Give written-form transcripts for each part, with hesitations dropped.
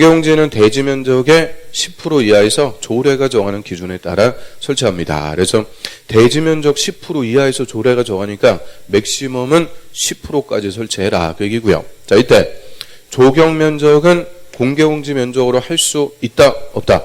공개용지는 대지 면적의 10% 이하에서 조례가 정하는 기준에 따라 설치합니다. 그래서 대지 면적 10% 이하에서 조례가 정하니까 맥시멈은 10%까지 설치해라 그 얘기고요. 자, 이때 조경 면적은 공개용지 면적으로 할 수 있다 없다?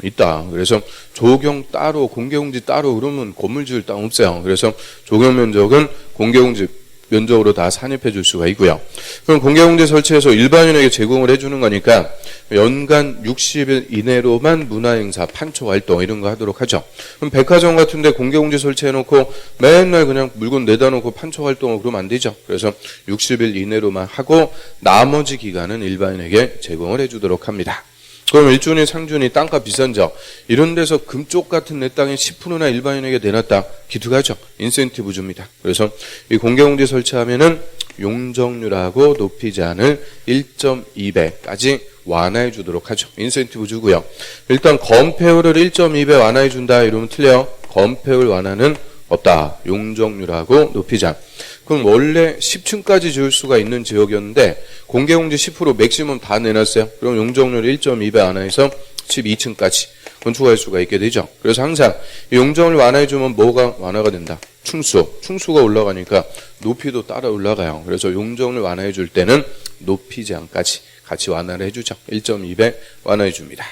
있다. 그래서 조경 따로 공개용지 따로 그러면 건물 지을 땅 없어요. 그래서 조경 면적은 공개용지 면적으로 다 산입해 줄 수가 있고요. 그럼 공개용지 설치해서 일반인에게 제공을 해주는 거니까 연간 60일 이내로만 문화행사, 판촉활동 이런 거 하도록 하죠. 그럼 백화점 같은 데 공개용지 설치해놓고 맨날 그냥 물건 내다 놓고 판촉활동을 그러면 안 되죠. 그래서 60일 이내로만 하고 나머지 기간은 일반인에게 제공을 해주도록 합니다. 그럼 일준이, 상준이, 땅값 비싼 적 이런 데서 금쪽 같은 내 땅에 10%나 일반인에게 내놨다. 기특하죠. 인센티브 줍니다. 그래서 이 공개용지 설치하면은 용적률하고 높이지 않을 1.2배까지 완화해 주도록 하죠. 인센티브 주고요. 일단 건폐율을 1.2배 완화해 준다 이러면 틀려요. 건폐율 완화는 없다. 용적률하고 높이지 않. 그럼 원래 10층까지 지을 수가 있는 지역이었는데 공개용지 10% 맥시멈 다 내놨어요. 그럼 용적률 1.2배 완화해서 12층까지 건축할 수가 있게 되죠. 그래서 항상 용적률 완화해주면 뭐가 완화가 된다? 충수가 올라가니까 높이도 따라 올라가요. 그래서 용적률 완화해줄 때는 높이 제한까지 같이 완화를 해주죠. 1.2배 완화해줍니다.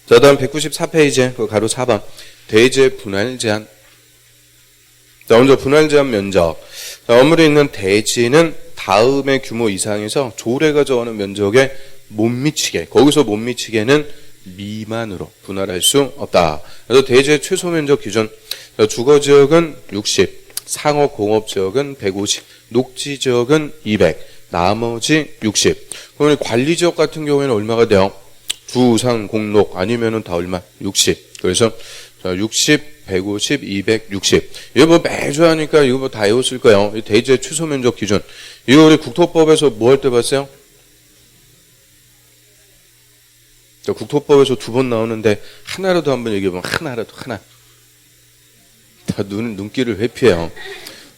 자, 다음 194페이지 그 가로 4번 대지 분할 제한. 자, 먼저 분할 제한 면적. 자, 건물에 있는 대지는 다음의 규모 이상에서 조례가 정하는 면적에 못 미치게, 거기서 못 미치게는 미만으로 분할할 수 없다. 그래서 대지의 최소 면적 기준. 자, 주거지역은 60, 상업 공업지역은 150, 녹지지역은 200, 나머지 60. 그러면 관리지역 같은 경우에는 얼마가 돼요? 주, 상, 공록 아니면은 다 얼마? 60. 그래서 60, 150, 200, 60. 이거 뭐 매주 하니까 이거 뭐 다 외웠을 거예요. 대지의 최소 면적 기준. 이거 우리 국토법에서 뭐 할 때 봤어요? 국토법에서 2번 나오는데 하나라도 한번 얘기해보면 하나. 다 눈길을 회피해요.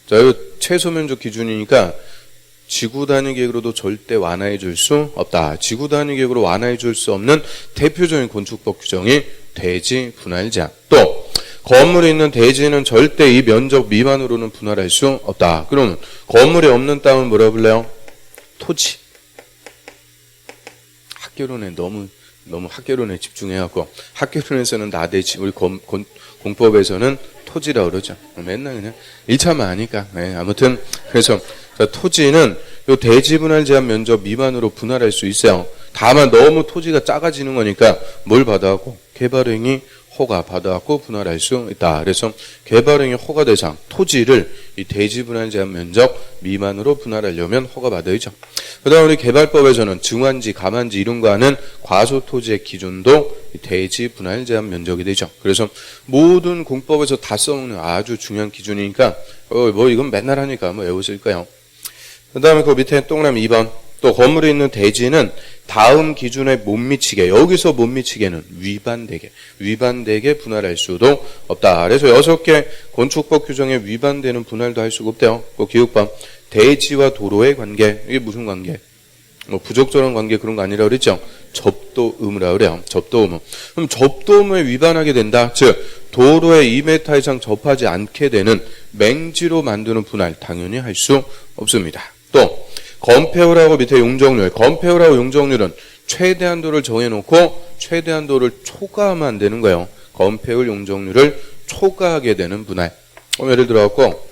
자, 이거 최소 면적 기준이니까 지구 단위 계획으로도 절대 완화해 줄 수 없다. 지구 단위 계획으로 완화해 줄 수 없는 대표적인 건축법 규정이 대지 분할 제한. 또 건물에 있는 대지는 절대 이 면적 미만으로는 분할할 수 없다. 그러면 건물에 없는 땅은 뭐라 불러요? 토지. 학교론에 너무 학교론에 집중해갖고 학교론에서는 나대지 우리 공법에서는 토지라고 그러죠. 맨날 그냥 1차만 하니까. 네, 아무튼 그래서 자, 토지는 요 대지 분할 제한 면적 미만으로 분할할 수 있어요. 다만 너무 토지가 작아지는 거니까 뭘 받아갖고 개발행위 허가 받아갖고 분할할 수 있다. 그래서 개발행위 허가 대상 토지를 이 대지 분할 제한 면적 미만으로 분할하려면 허가 받아야죠. 그다음 우리 개발법에서는 증환지, 감환지 이런 거 하는 과소 토지의 기준도 대지 분할 제한 면적이 되죠. 그래서 모든 공법에서 다 써먹는 아주 중요한 기준이니까 뭐 이건 맨날 하니까 뭐 외우실 거예요. 그다음에 그 밑에 동그라미 2번. 또 건물에 있는 대지는 다음 기준에 못 미치게, 여기서 못 미치게는 위반되게 분할할 수도 없다. 그래서 6개 건축법 규정에 위반되는 분할도 할 수가 없대요. 그 기억법. 대지와 도로의 관계. 이게 무슨 관계? 뭐 부적절한 관계 그런 거 아니라 그랬죠? 접도의무라 그래요. 접도의무. 그럼 접도의무에 위반하게 된다. 즉 도로에 2m 이상 접하지 않게 되는 맹지로 만드는 분할 당연히 할 수 없습니다. 또 건폐율하고 밑에 용적률. 건폐율하고 용적률은 최대한도를 정해놓고 최대한도를 초과하면 안 되는 거예요. 건폐율, 용적률을 초과하게 되는 분할. 예를 들어갖고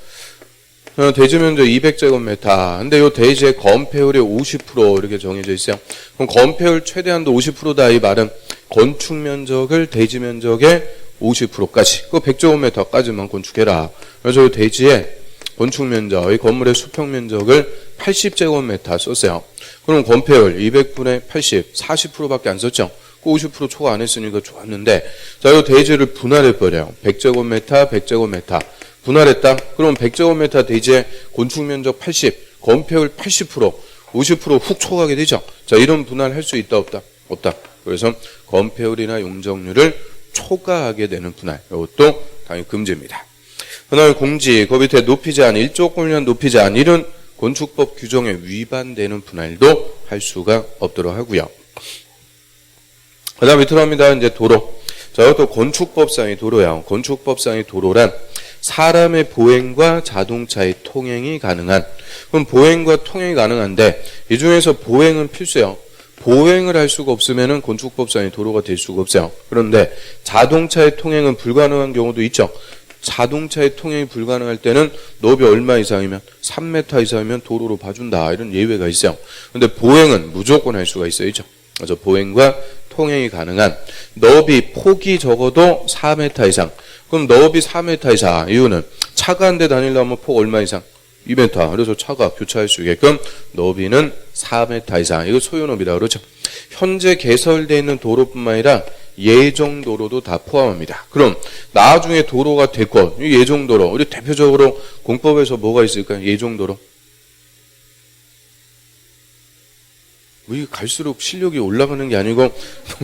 대지 면적 200제곱미터. 근데 이 대지의 건폐율이 50% 이렇게 정해져 있어요. 그럼 건폐율 최대한도 50%다 이 말은 건축 면적을 대지 면적의 50%까지, 그 100제곱미터까지만 건축해라. 그래서 이 대지의 건축 면적, 이 건물의 수평 면적을 80제곱미터 썼어요. 그럼 건폐율 200분의 80, 40%밖에 안 썼죠. 그 50% 초과 안 했으니까 좋았는데, 자, 이 대지를 분할해버려요. 100제곱미터, 100제곱미터. 분할했다? 그럼 100제곱미터 대지의 건축 면적 80, 건폐율 80%, 50%훅 초과하게 되죠. 자, 이런 분할 할 수 있다, 없다? 없다. 그래서 건폐율이나 용적률을 초과하게 되는 분할. 이것도 당연히 금지입니다. 그다음에 공지, 그 밑에 높이 제한, 일조 공간 높이 제한, 이런 건축법 규정에 위반되는 분할도 할 수가 없도록 하고요. 그다음 밑으로 합니다. 이제 도로. 자, 이것도 건축법상의 도로야. 건축법상의 도로란 사람의 보행과 자동차의 통행이 가능한. 그럼 보행과 통행이 가능한데 이 중에서 보행은 필수예요. 보행을 할 수가 없으면은 건축법상의 도로가 될 수가 없어요. 그런데 자동차의 통행은 불가능한 경우도 있죠. 자동차의 통행이 불가능할 때는 너비 얼마 이상이면 3m 이상이면 도로로 봐준다. 이런 예외가 있어요. 그런데 보행은 무조건 할 수가 있어요. 그래서 보행과 통행이 가능한 너비 폭이 적어도 4m 이상. 그럼 너비 4m 이상. 이유는 차가 한 대 다니려면 폭 얼마 이상? 2m. 그래서 차가 교차할 수 있게끔 너비는 4m 이상. 이거 소유너비라 그러죠. 현재 개설되어 있는 도로뿐만 아니라 예정도로도 다 포함합니다. 그럼 나중에 도로가 됐고 이 예정도로 우리 대표적으로 공법에서 뭐가 있을까요? 예정도로. 우리 갈수록 실력이 올라가는 게 아니고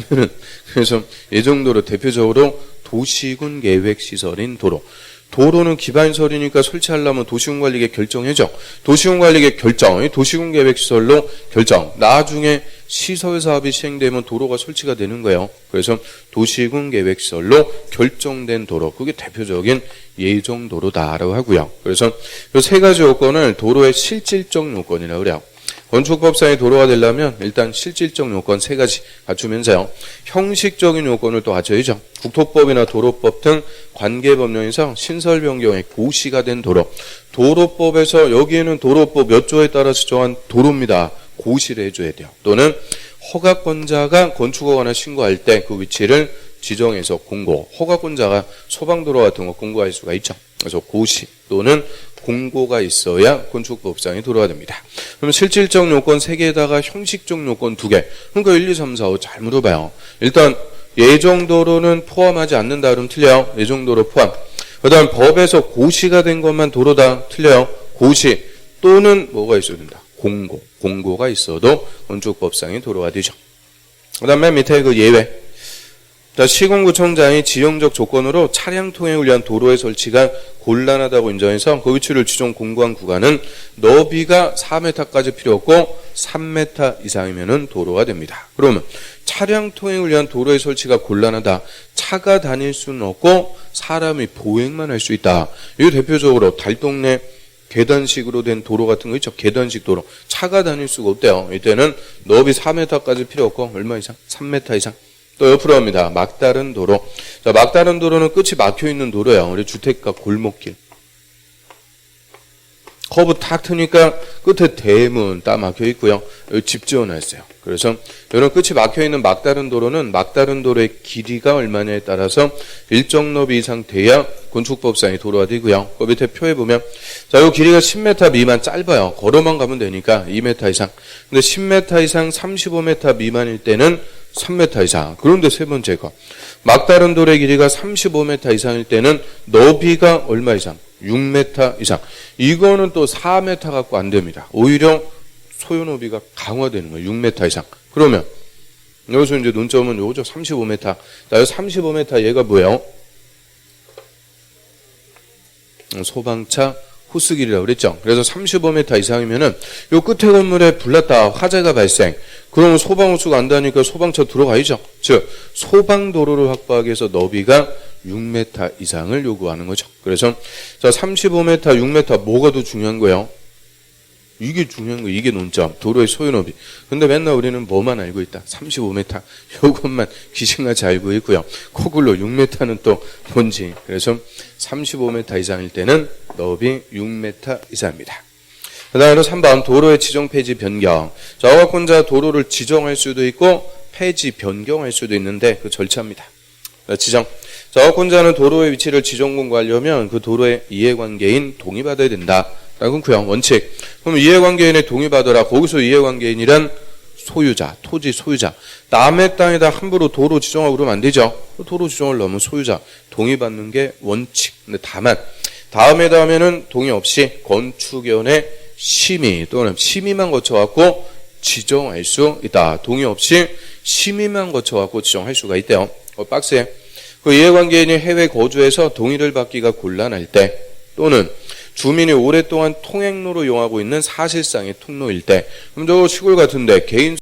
보면은 그래서 예정도로 대표적으로 도시군 계획 시설인 도로. 도로는 기반시설이니까 설치하려면 도시군관리계 결정해죠. 도시군관리계 결정, 도시군계획시설로 결정. 나중에 시설사업이 시행되면 도로가 설치가 되는 거예요. 그래서 도시군계획시설로 결정된 도로, 그게 대표적인 예정도로다라고 하고요. 그래서 이 세 가지 요건을 도로의 실질적 요건이라고 그래요. 건축법상의 도로가 되려면 일단 실질적 요건 세 가지 갖추면서요. 형식적인 요건을 또 갖춰야죠. 국토법이나 도로법 등 관계법령에서 신설 변경에 고시가 된 도로. 도로법에서 여기에는 도로법 몇 조에 따라서 정한 도로입니다. 고시를 해줘야 돼요. 또는 허가권자가 건축허가나 신고할 때 그 위치를 지정해서 공고. 허가권자가 소방도로 같은 거 공고할 수가 있죠. 그래서 고시 또는 공고가 있어야 건축법상의 도로가 됩니다. 그럼 실질적 요건 3개에다가 형식적 요건 2개. 그러니까 1, 2, 3, 4, 5 잘 물어봐요. 일단 예정도로는 포함하지 않는다 그러면 틀려요. 예정도로 포함. 그 다음 법에서 고시가 된 것만 도로다. 틀려요. 고시 또는 뭐가 있어야 된다. 공고. 공고가 있어도 건축법상의 도로가 되죠. 그 다음 맨 밑에 그 예외. 시군구청장이 지형적 조건으로 차량 통행을 위한 도로의 설치가 곤란하다고 인정해서 그 위치를 지정 공고한 구간은 너비가 4m까지 필요 없고 3m 이상이면 도로가 됩니다. 그러면 차량 통행을 위한 도로의 설치가 곤란하다. 차가 다닐 수는 없고 사람이 보행만 할 수 있다. 이거 대표적으로 달동네 계단식으로 된 도로 같은 거 있죠. 계단식 도로. 차가 다닐 수가 없대요. 이때는 너비 4m까지 필요 없고 얼마 이상? 3m 이상. 또 옆으로 합니다. 막다른 도로. 자, 막다른 도로는 끝이 막혀있는 도로예요. 우리 주택가 골목길. 커브 탁 트니까 끝에 대문 딱 막혀있고요. 여기 집 지어놨어요. 그래서 이런 끝이 막혀있는 막다른 도로는 막다른 도로의 길이가 얼마냐에 따라서 일정 너비 이상 돼야 건축법상의 도로가 되고요. 그 밑에 표에 보면 자, 이 길이가 10m 미만 짧아요. 걸어만 가면 되니까 2m 이상. 근데 10m 이상 35m 미만일 때는 3m 이상. 그런데 세 번째 거. 막다른 도로의 길이가 35m 이상일 때는 너비가 얼마 이상? 6m 이상. 이거는 또 4m 갖고 안 됩니다. 오히려 소요 너비가 강화되는 거예요. 6m 이상. 그러면 여기서 이제 논점은 요거죠. 35m. 자, 이 35m 얘가 뭐예요? 소방차 호스 길이라고 그랬죠. 그래서 35m 이상이면은 요 끝에 건물에 불났다. 화재가 발생. 그러면 소방호수가 안 다니까 소방차 들어가야죠. 즉 소방도로를 확보하기 위해서 너비가 6m 이상을 요구하는 거죠. 그래서 자 35m, 6m 뭐가 더 중요한 거예요? 이게 중요한 거예요. 이게 논점. 도로의 소요 너비. 근데 맨날 우리는 뭐만 알고 있다. 35m. 요것만 귀신같이 알고 있고요. 코글로 6m는 또 뭔지. 그래서 35m 이상일 때는 너비 6m 이상입니다. 그 다음으로 3번 도로의 지정 폐지 변경. 자, 허가권자 도로를 지정할 수도 있고 폐지 변경할 수도 있는데 그 절차입니다. 지정. 자, 허가권자는 도로의 위치를 지정 공고하려면 그 도로의 이해관계인 동의받아야 된다. 라고 고요. 원칙. 그럼 이해관계인의 동의받아라. 거기서 이해관계인이란 소유자, 토지 소유자. 남의 땅에다 함부로 도로 지정하고 그러면 안 되죠. 도로 지정을 넣으면 소유자. 동의받는 게 원칙. 근데 다만 다음에다 하면은 동의 없이 건축위원회 심의 또는 심의만 거쳐갖고 지정할 수 있다. 동의 없이 심의만 거쳐갖고 지정할 수가 있대요. 박스에 그 이해관계인이 해외 거주해서 동의를 받기가 곤란할 때 또는 주민이 오랫동안 통행로로 이용하고 있는 사실상의 통로일 때. 그럼 저 시골 같은데 개인